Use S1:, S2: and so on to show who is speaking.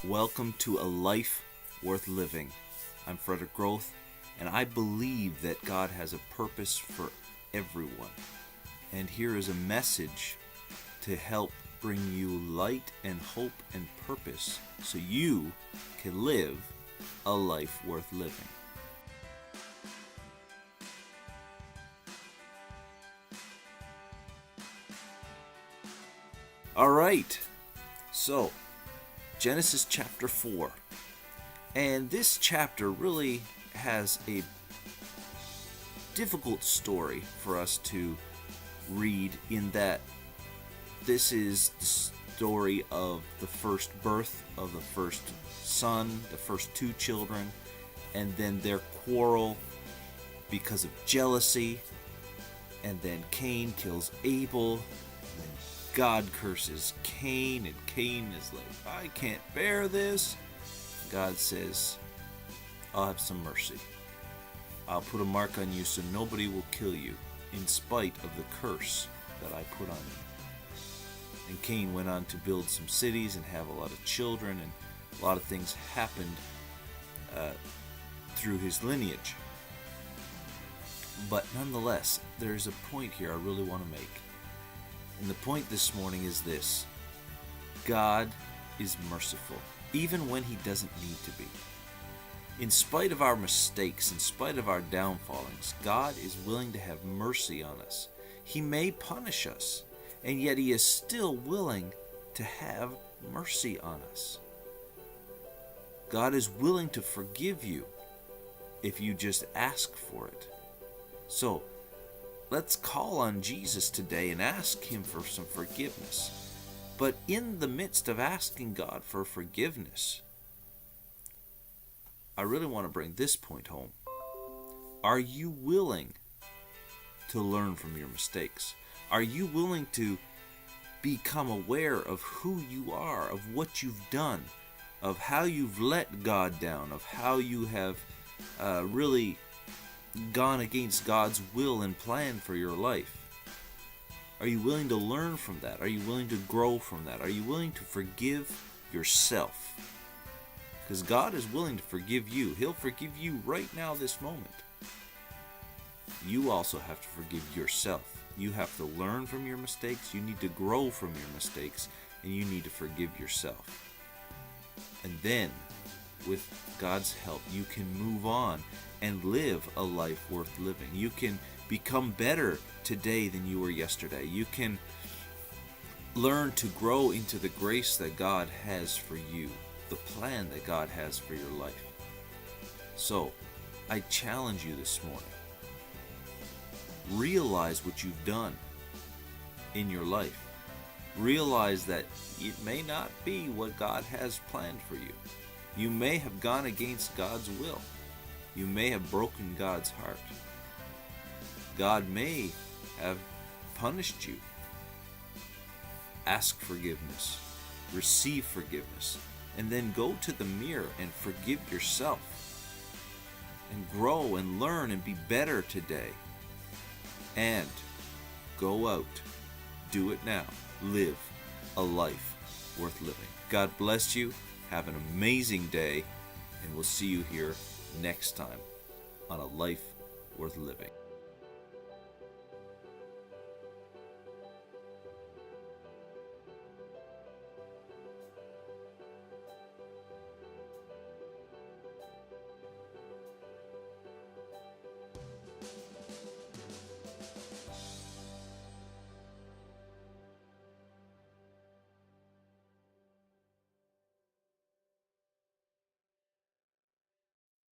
S1: Welcome to A Life Worth Living. I'm Frederick Groth, and I believe that God has a purpose for everyone. And here is a message to help bring you light and hope and purpose so you can live a life worth living. All right, so Genesis chapter 4. And this chapter really has a difficult story for us to read, in that this is the story of the first birth of the first son, the first two children, and then their quarrel because of jealousy, and then Cain kills Abel, and then God curses Cain, and Cain is like, I can't bear this. God says, I'll have some mercy. I'll put a mark on you so nobody will kill you, in spite of the curse that I put on you. And Cain went on to build some cities and have a lot of children, and a lot of things happened through his lineage. But nonetheless, there's a point here I really want to make. And the point this morning is this: God is merciful, even when He doesn't need to be. In spite of our mistakes, in spite of our downfallings, God is willing to have mercy on us. He may punish us, and yet He is still willing to have mercy on us. God is willing to forgive you if you just ask for it. So, let's call on Jesus today and ask Him for some forgiveness. But in the midst of asking God for forgiveness, I really want to bring this point home. Are you willing to learn from your mistakes? Are you willing to become aware of who you are, of what you've done, of how you've let God down, of how you have really gone against God's will and plan for your life? Are you willing to learn from that? Are you willing to grow from that? Are you willing to forgive yourself? Because God is willing to forgive you. He'll forgive you right now, this moment. You also have to forgive yourself. You have to learn from your mistakes. You need to grow from your mistakes. And you need to forgive yourself. And then, with God's help, you can move on and live a life worth living. You can become better today than you were yesterday. You can learn to grow into the grace that God has for you, the plan that God has for your life. So, I challenge you this morning. Realize what you've done in your life. Realize that it may not be what God has planned for you. You may have gone against God's will. You may have broken God's heart. God may have punished you. Ask forgiveness. Receive forgiveness. And then go to the mirror and forgive yourself. And grow and learn and be better today. And go out. Do it now. Live a life worth living. God bless you. Have an amazing day. And we'll see you here next time on A Life Worth Living.